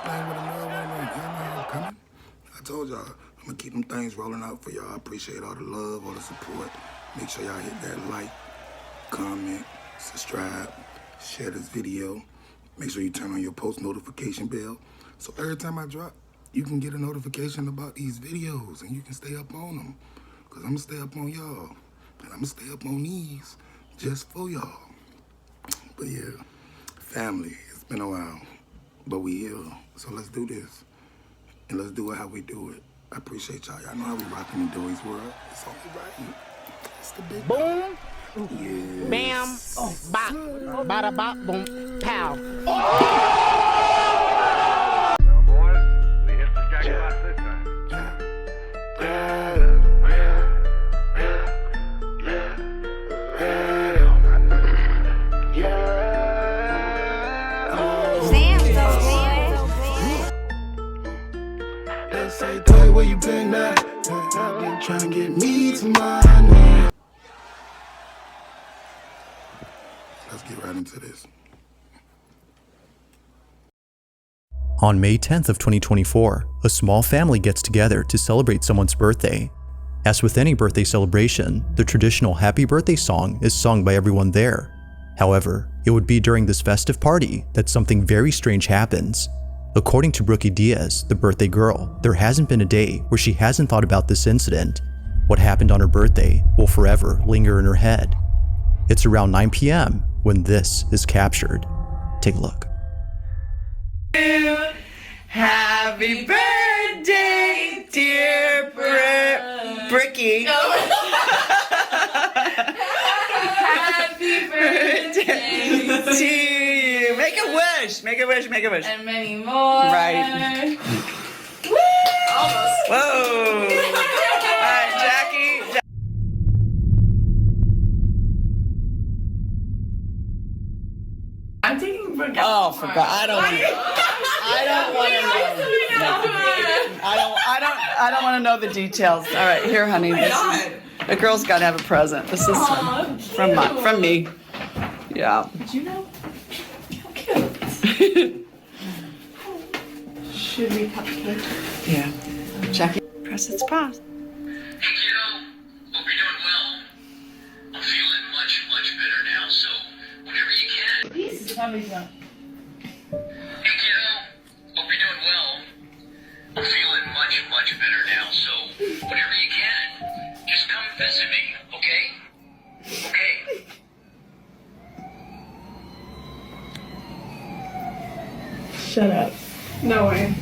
thing with another one. Y'all know how I'm coming. I told y'all, I'm gonna keep them things rolling out for y'all. I appreciate all the love, all the support. Make sure y'all hit that like, comment, subscribe, share this video. Make sure you turn on your post notification bell. So every time I drop, you can get a notification about these videos and you can stay up on them. Cause I'm gonna stay up on y'all. And I'm gonna stay up on these just for y'all. But yeah, family, it's been a while, but we here. So let's do this. And let's do it how we do it. I appreciate y'all. Y'all know how we rockin' in Dory's world. It's only right. It's the big Boom. Yes. Bam. Oh, bop. Bada bop. Boom. Pow. Well, boys, we hit the jackpot this time. Let's say, Toy, where you been at? I've been trying to get me to money. Let's get right into this. On May 10th of 2024, a small family gets together to celebrate someone's birthday. As with any birthday celebration, the traditional happy birthday song is sung by everyone there. However, it would be during this festive party that something very strange happens. According to Brookie Diaz, the birthday girl, there hasn't been a day where she hasn't thought about this incident. What happened on her birthday will forever linger in her head. It's around 9 p.m. when this is captured. Take a look. Happy birthday, dear Brickie. Happy birthday To you. Make a wish. Make a wish. Make a wish. and many more. Right. Woo! Almost. Whoa. All right, Jackie. I'm taking Brooke. Oh, forgot. I don't want to know the details. All right, here, honey. The girl's got to have a present. This is from me. Yeah. Did you know? How cute. Should we cut the cake? Yeah. Jackie, press its pause. Hey kiddo, hope you're doing well. I'm feeling much better now, so whenever you can. Peace. Somebody's not. Hey kiddo, hope you're doing well. I'm feeling much better now, so whenever you can, just come visit me, okay? Okay. Shut up. No way.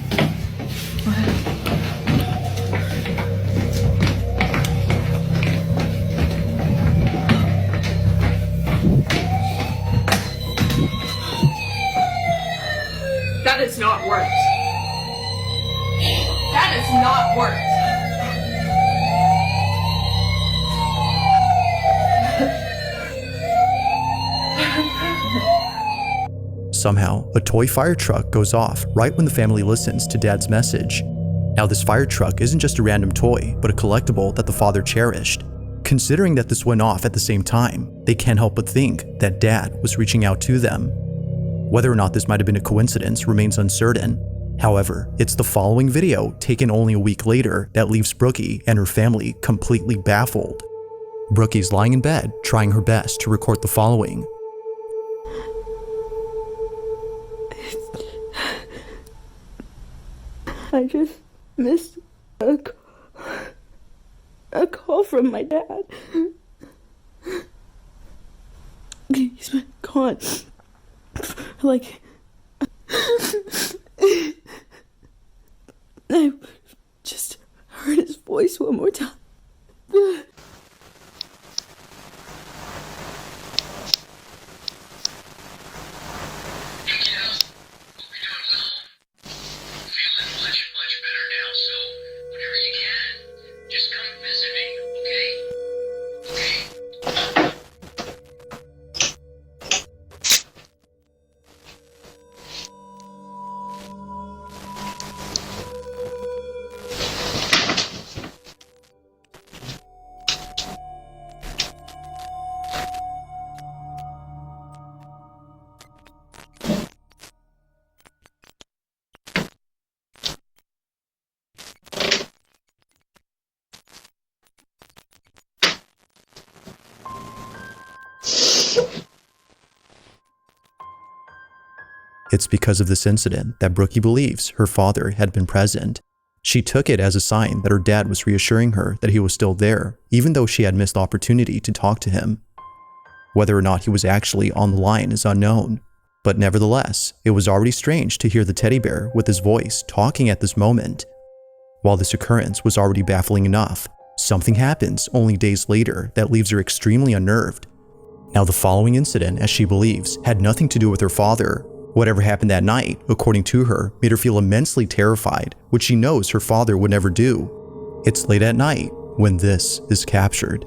That is not worked. That is not worked. Somehow, a toy fire truck goes off right when the family listens to Dad's message. Now, this fire truck isn't just a random toy, but a collectible that the father cherished. Considering that this went off at the same time, they can't help but think that Dad was reaching out to them. Whether or not this might have been a coincidence remains uncertain. However, it's the following video, taken only a week later, that leaves Brookie and her family completely baffled. Brookie's lying in bed, trying her best to record the following. I just missed a call from my dad. He's been gone for like I just heard his voice one more time. Hey kiddo, hope you're doing well. I'm feeling much better now, so whenever you can, just come visit me, okay? Okay. It's because of this incident that Brookie believes her father had been present. She took it as a sign that her dad was reassuring her that he was still there, even though she had missed the opportunity to talk to him. Whether or not he was actually on the line is unknown, but nevertheless, it was already strange to hear the teddy bear with his voice talking at this moment. While this occurrence was already baffling enough, something happens only days later that leaves her extremely unnerved. Now, the following incident, as she believes, had nothing to do with her father. Whatever happened that night, according to her, made her feel immensely terrified, which she knows her father would never do. It's late at night when this is captured.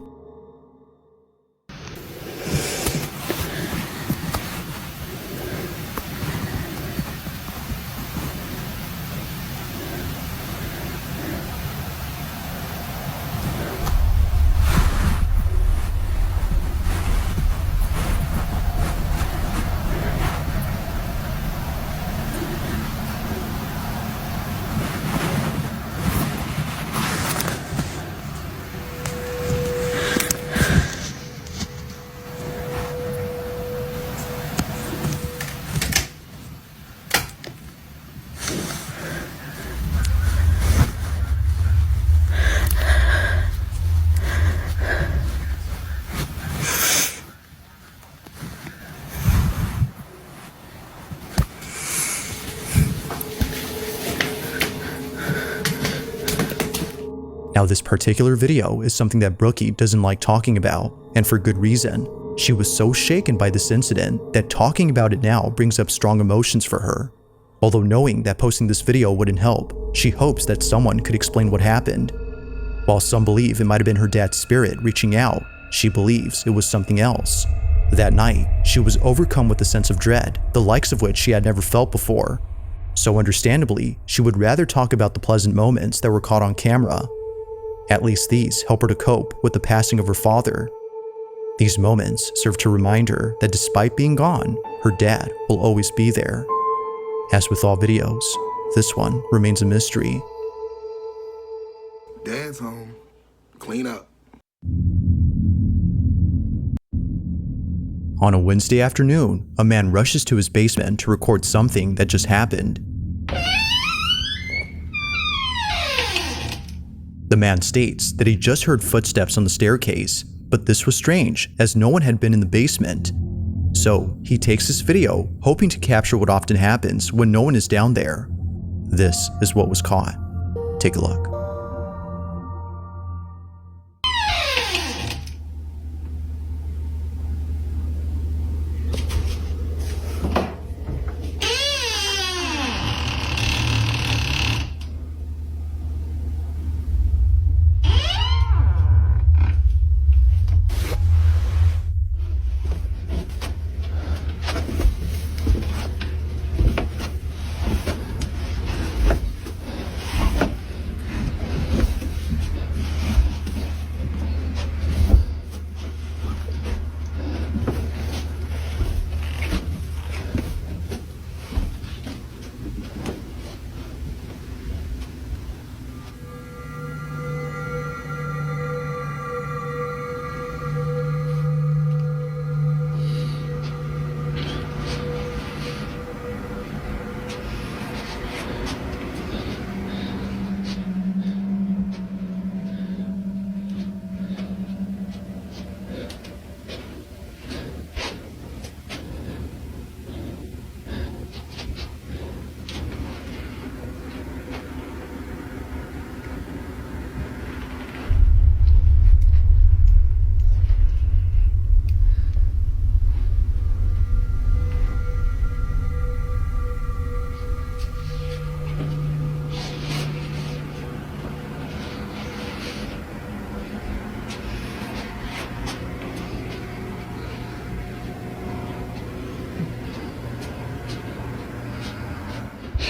Now, this particular video is something that Brookie doesn't like talking about, and for good reason. She was so shaken by this incident that talking about it now brings up strong emotions for her. Although knowing that posting this video wouldn't help, she hopes that someone could explain what happened. While some believe it might have been her dad's spirit reaching out, she believes it was something else. That night, she was overcome with a sense of dread, the likes of which she had never felt before. So understandably, she would rather talk about the pleasant moments that were caught on camera. At least these help her to cope with the passing of her father. These moments serve to remind her that despite being gone, her dad will always be there. As with all videos, this one remains a mystery. Dad's home. Clean up. On a Wednesday afternoon, a man rushes to his basement to record something that just happened. The man states that he just heard footsteps on the staircase, but this was strange as no one had been in the basement. So he takes this video, hoping to capture what often happens when no one is down there. This is what was caught. Take a look.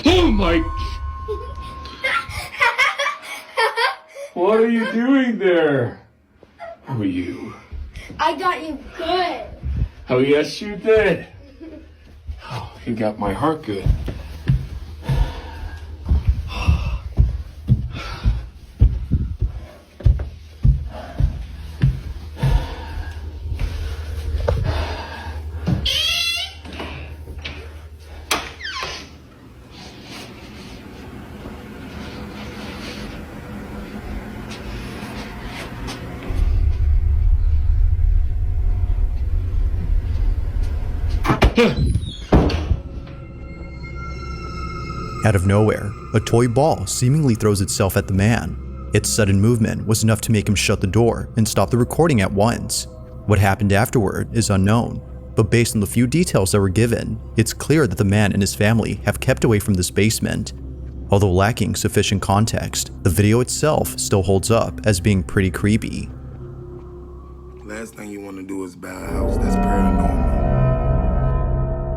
Oh my... What are you doing there? Who are you? I got you good. Oh, yes, you did. Oh, you got my heart good. Out of nowhere, a toy ball seemingly throws itself at the man. Its sudden movement was enough to make him shut the door and stop the recording at once. What happened afterward is unknown, but based on the few details that were given, it's clear that the man and his family have kept away from this basement. Although lacking sufficient context, the video itself still holds up as being pretty creepy. Last thing you want to do is buy a house that's paranormal.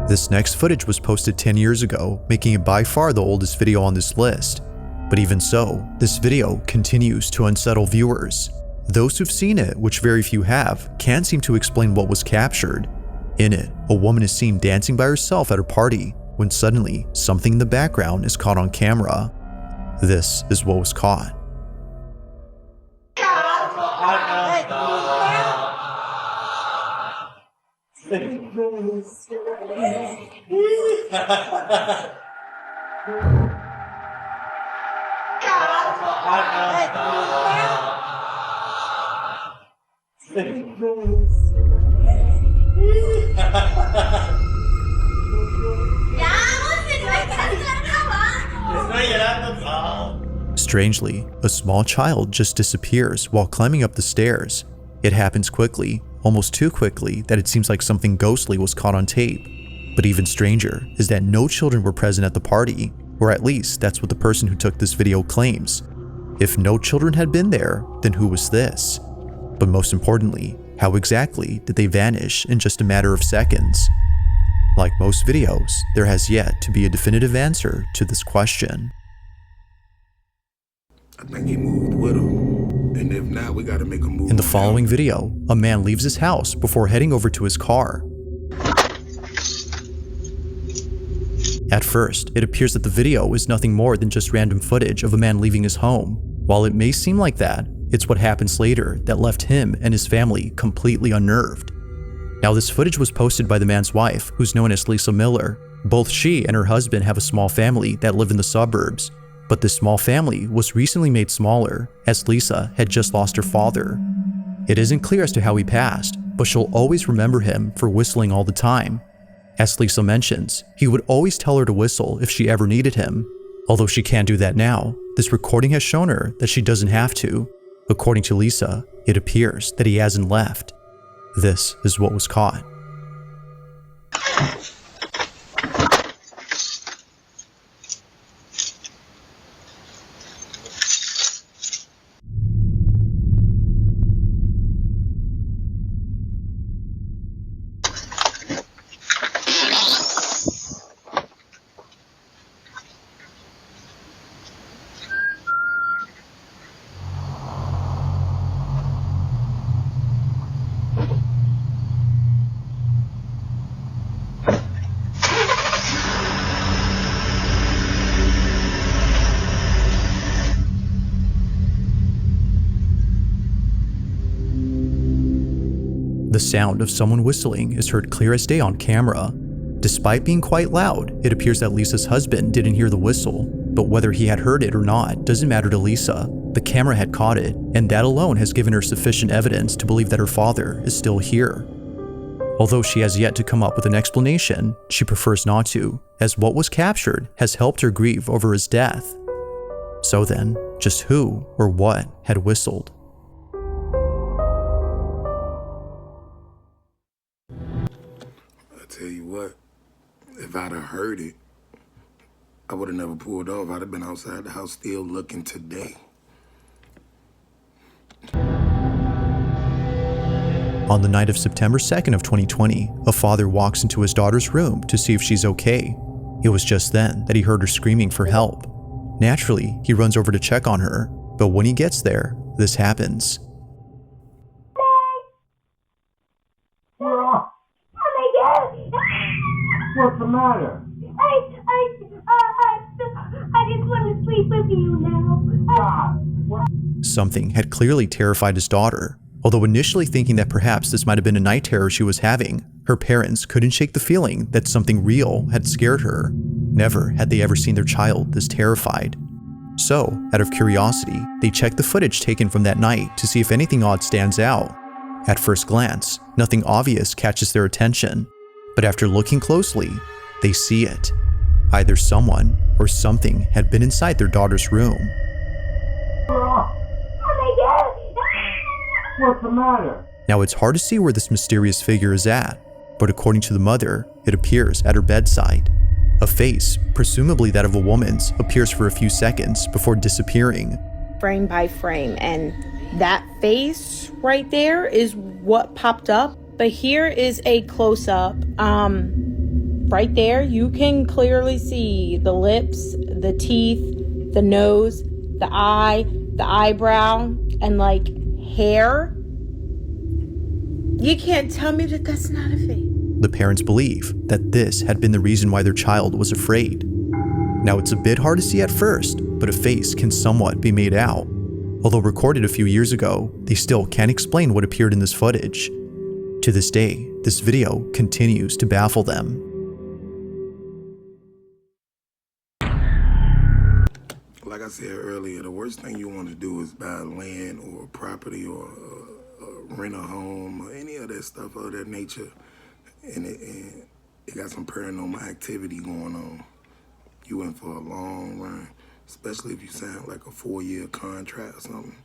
This next footage was posted 10 years ago, making it by far the oldest video on this list. But even so, this video continues to unsettle viewers. Those who've seen it, which very few have, can't seem to explain what was captured. In it, a woman is seen dancing by herself at a party, when suddenly, something in the background is caught on camera. This is what was caught. Strangely, a small child just disappears while climbing up the stairs. It happens quickly, almost too quickly that it seems like something ghostly was caught on tape. But even stranger is that no children were present at the party, or at least that's what the person who took this video claims. If no children had been there, then who was this? But most importantly, how exactly did they vanish in just a matter of seconds? Like most videos, there has yet to be a definitive answer to this question. I think he moved with him. And if not, we gotta make a move. In the following video, a man leaves his house before heading over to his car. At first, it appears that the video is nothing more than just random footage of a man leaving his home. While it may seem like that, it's what happens later that left him and his family completely unnerved. Now, this footage was posted by the man's wife, who's known as Lisa Miller. Both she and her husband have a small family that live in the suburbs. But this small family was recently made smaller, as Lisa had just lost her father. It isn't clear as to how he passed, but she'll always remember him for whistling all the time. As Lisa mentions, he would always tell her to whistle if she ever needed him. Although she can't do that now, this recording has shown her that she doesn't have to. According to Lisa, it appears that he hasn't left. This is what was caught. The sound of someone whistling is heard clear as day on camera. Despite being quite loud, it appears that Lisa's husband didn't hear the whistle, but whether he had heard it or not doesn't matter to Lisa. The camera had caught it, and that alone has given her sufficient evidence to believe that her father is still here. Although she has yet to come up with an explanation, she prefers not to, as what was captured has helped her grieve over his death. So then, just who or what had whistled? Tell you what, if I'd have heard it, I would have never pulled off. I'd have been outside the house still looking today. On the night of September 2nd of 2020, a father walks into his daughter's room to see if she's okay. It was just then that he heard her screaming for help. Naturally, he runs over to check on her, but when he gets there, this happens. What's the matter? I just want to sleep with you now. Something had clearly terrified his daughter. Although initially thinking that perhaps this might have been a night terror she was having, her parents couldn't shake the feeling that something real had scared her. Never had they ever seen their child this terrified. So, out of curiosity, they checked the footage taken from that night to see if anything odd stands out. At first glance, nothing obvious catches their attention. But after looking closely, they see it. Either someone or something had been inside their daughter's room. What's the matter? Now it's hard to see where this mysterious figure is at, but according to the mother, it appears at her bedside. A face, presumably that of a woman's, appears for a few seconds before disappearing. Frame by frame, and that face right there is what popped up. But here is a close-up. Right there, you can clearly see the lips, the teeth, the nose, the eye, the eyebrow, and like hair. You can't tell me that that's not a face. The parents believe that this had been the reason why their child was afraid. Now it's a bit hard to see at first, but a face can somewhat be made out. Although recorded a few years ago, they still can't explain what appeared in this footage. To this day, this video continues to baffle them. Like I said earlier, the worst thing you want to do is buy land or property or rent a home or any of that stuff of that nature, and it got some paranormal activity going on. You in for a long run, especially if you sign like a 4-year contract or something.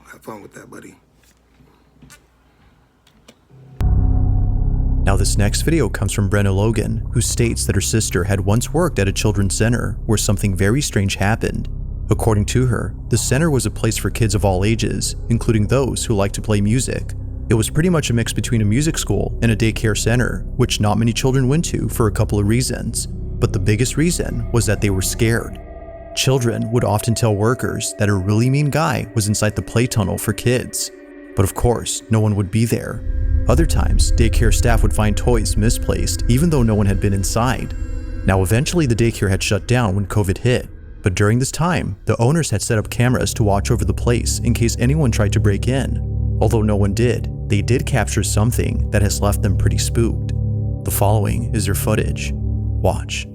Have fun with that, buddy. Now this next video comes from Brenna Logan, who states that her sister had once worked at a children's center where something very strange happened. According to her, the center was a place for kids of all ages, including those who like to play music. It was pretty much a mix between a music school and a daycare center, which not many children went to for a couple of reasons. But the biggest reason was that they were scared. Children would often tell workers that a really mean guy was inside the play tunnel for kids. But of course, no one would be there. Other times, daycare staff would find toys misplaced even though no one had been inside. Now eventually the daycare had shut down when COVID hit, but during this time, the owners had set up cameras to watch over the place in case anyone tried to break in. Although no one did, they did capture something that has left them pretty spooked. The following is their footage. Watch.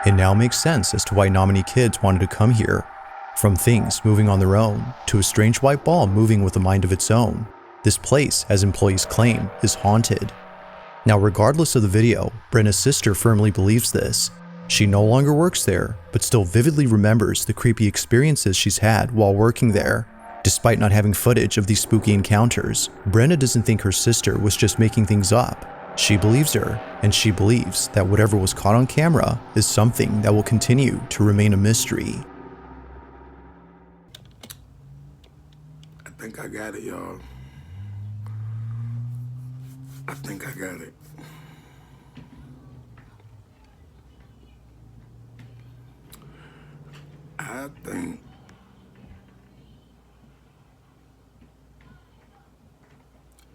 It now makes sense as to why not many kids wanted to come here. From things moving on their own, to a strange white ball moving with a mind of its own, this place, as employees claim, is haunted. Now regardless of the video, Brenna's sister firmly believes this. She no longer works there, but still vividly remembers the creepy experiences she's had while working there. Despite not having footage of these spooky encounters, Brenna doesn't think her sister was just making things up. She believes her, and she believes that whatever was caught on camera is something that will continue to remain a mystery. I think I got it, y'all. I think I got it.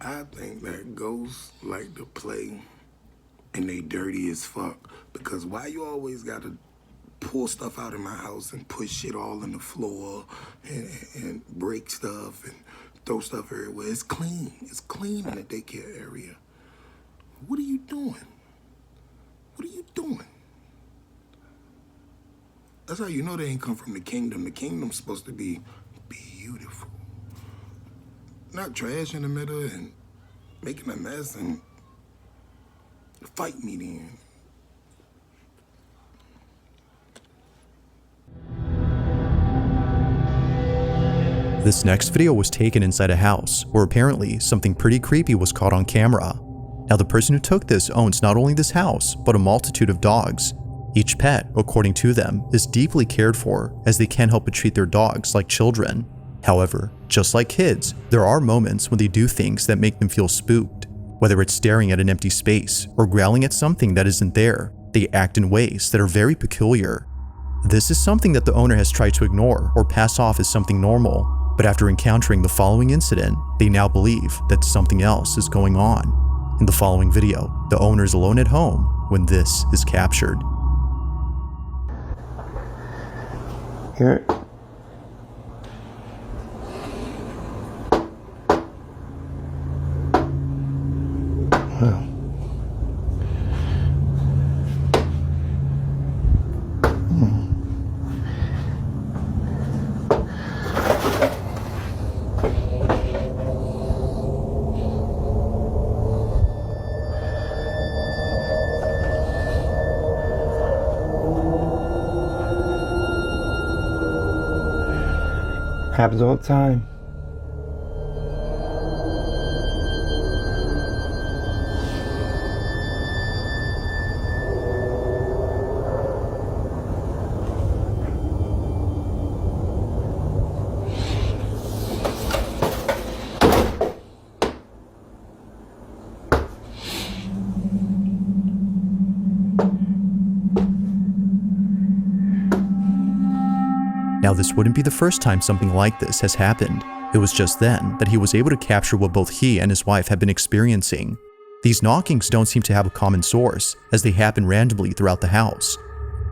I think that ghosts like to play and they dirty as fuck. Because why you always gotta pull stuff out of my house and push shit all in the floor and break stuff and throw stuff everywhere? It's clean. It's clean in the daycare area. What are you doing? What are you doing? That's how you know they ain't come from the kingdom. The kingdom's supposed to be beautiful. not trash in the middle and making a mess and fight me then. This next video was taken inside a house where apparently something pretty creepy was caught on camera. Now the person who took this owns not only this house, but a multitude of dogs. Each pet, according to them, is deeply cared for as they can't help but treat their dogs like children. However, just like kids, there are moments when they do things that make them feel spooked. Whether it's staring at an empty space or growling at something that isn't there, they act in ways that are very peculiar. This is something that the owner has tried to ignore or pass off as something normal, but after encountering the following incident, they now believe that something else is going on. In the following video, the owner is alone at home when this is captured. Here. Wow. Happens all the time. Now this wouldn't be the first time something like this has happened. It was just then that he was able to capture what both he and his wife had been experiencing. These knockings don't seem to have a common source, as they happen randomly throughout the house.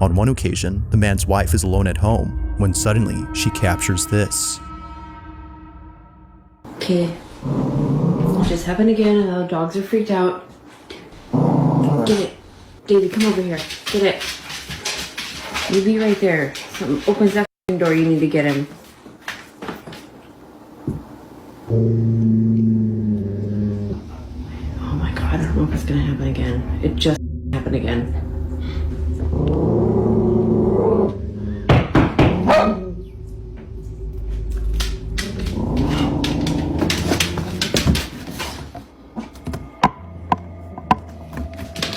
On one occasion, the man's wife is alone at home, when suddenly she captures this. Okay. It just happened again and the dogs are freaked out. Get it. David, come over here. Get it. You be right there. Something opens that door, you need to get him. Oh my god, I don't know if it's gonna happen again. It just happened again.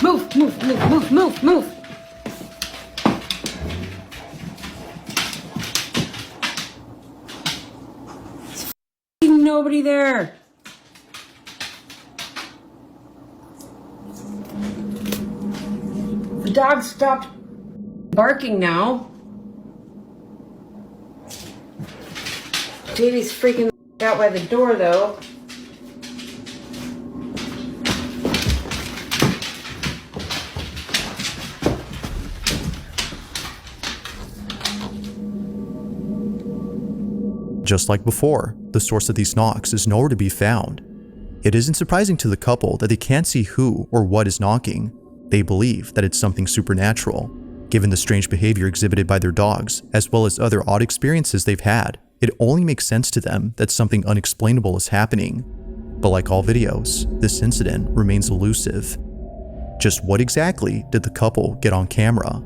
Move, move, move, move, move, move. Nobody there. The dog stopped barking now. Davey's freaking out by the door though. Just like before, the source of these knocks is nowhere to be found. It isn't surprising to the couple that they can't see who or what is knocking. They believe that it's something supernatural. Given the strange behavior exhibited by their dogs, as well as other odd experiences they've had, it only makes sense to them that something unexplainable is happening. But like all videos, this incident remains elusive. Just what exactly did the couple get on camera?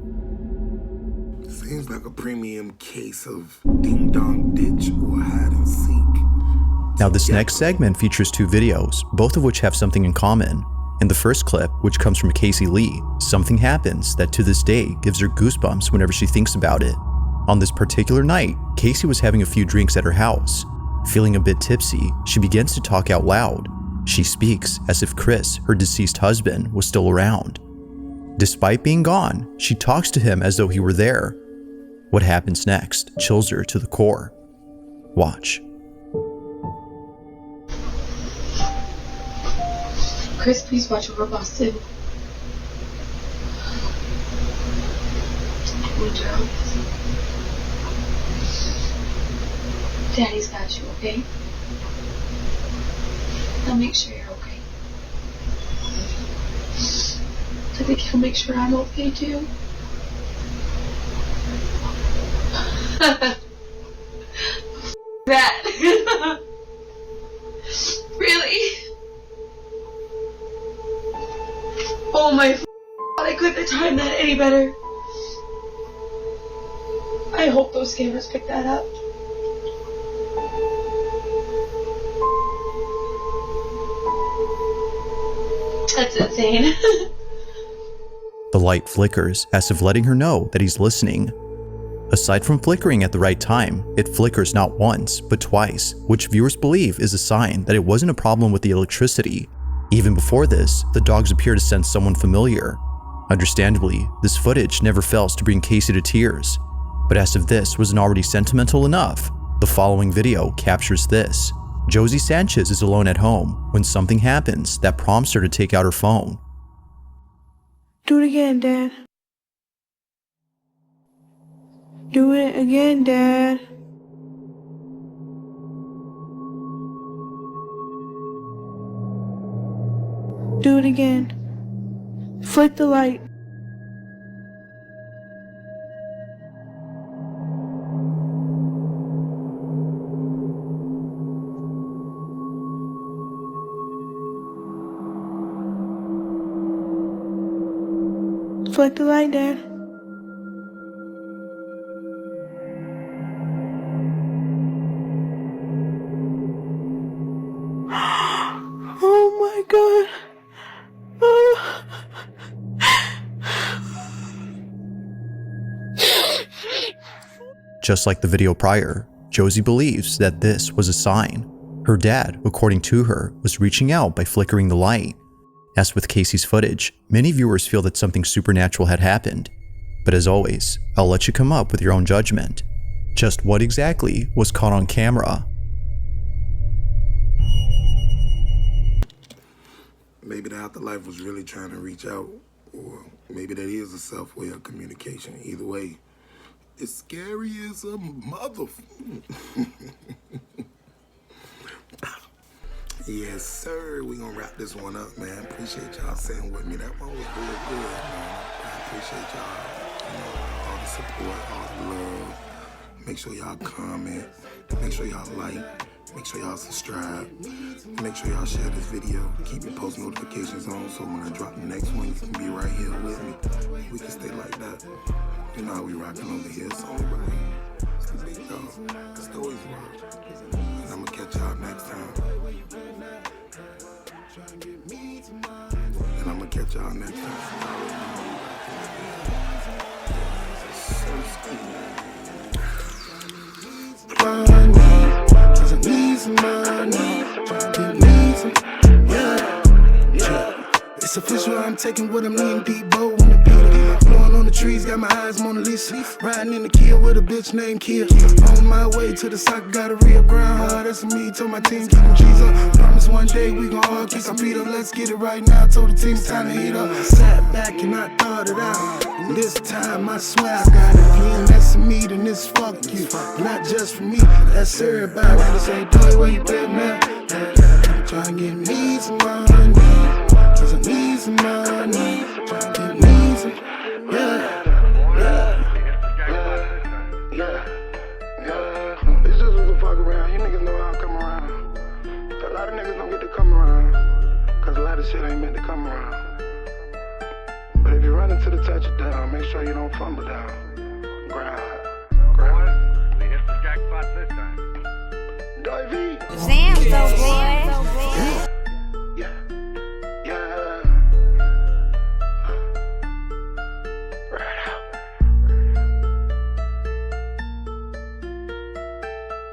Seems like a premium case of ding-dong ditch or hide and seek. Now this next segment features two videos, both of which have something in common. In the first clip, which comes from Casey Lee, something happens that to this day gives her goosebumps whenever she thinks about it. On this particular night, Casey was having a few drinks at her house. Feeling a bit tipsy, she begins to talk out loud. She speaks as if Chris, her deceased husband, was still around. Despite being gone, she talks to him as though he were there. What happens next chills her to the core. Watch. Chris, please watch over Boston. Daddy's got you, okay? I'll make sure you're okay. I think he'll make sure I'm okay too. That. Really? Oh my God, I couldn't have timed that any better. I hope those cameras pick that up. That's insane. The light flickers as if letting her know that he's listening. Aside from flickering at the right time, it flickers not once, but twice, which viewers believe is a sign that it wasn't a problem with the electricity. Even before this, the dogs appear to sense someone familiar. Understandably, this footage never fails to bring Casey to tears. But as if this wasn't already sentimental enough, the following video captures this. Josie Sanchez is alone at home when something happens that prompts her to take out her phone. Do it again, Dad. Do it again, Dad. Do it again. Flick the light. Flick the light, Dad. Oh my God. Just like the video prior, Josie believes that this was a sign. Her dad, according to her, was reaching out by flickering the light. As with Casey's footage, many viewers feel that something supernatural had happened. But as always, I'll let you come up with your own judgment. Just what exactly was caught on camera? Maybe the afterlife was really trying to reach out, or maybe that is a self-way of communication. Either way, it's scary as a mother. Yes, sir. We gonna wrap this one up, man. Appreciate y'all sitting with me. That one was real good, man. I appreciate y'all, all the support, all the love. Make sure y'all comment. Make sure y'all like. Make sure y'all subscribe. Make sure y'all share this video. Keep your post notifications on so when I drop the next one, you can be right here with me. We can stay like that. You know how we rocking over here. It's only right. It's the big dog. It's the always word. And I'm gonna catch y'all next time. And I'm gonna catch y'all next time. It's official, I'm taking what I'm needing, deep bow in the beat. Blowing on the trees, got my eyes Mona Lisa. Riding in the Kia with a bitch named Kia. On my way to the soccer, gotta re-grind hard. That's me, told my team, keep them G's up. Promise one day we gon' all kick our feet up. Let's get it right now, told the team time to heat up. Sat back and I thought it out. And this time I swear I got it. If you that's me, then this fuck you. Not just for me, that's everybody. They say, boy, where you been now? Try and get me some money. Cause I need some money. Try and get me some, It's just was a fuck around. You niggas know how I come around. A lot of niggas don't get to come around. Cause a lot of shit ain't meant to come around. But if you run into the touchdown, make sure you don't fumble down. Grind. We hit the jackpot this time. Davey. Damn, so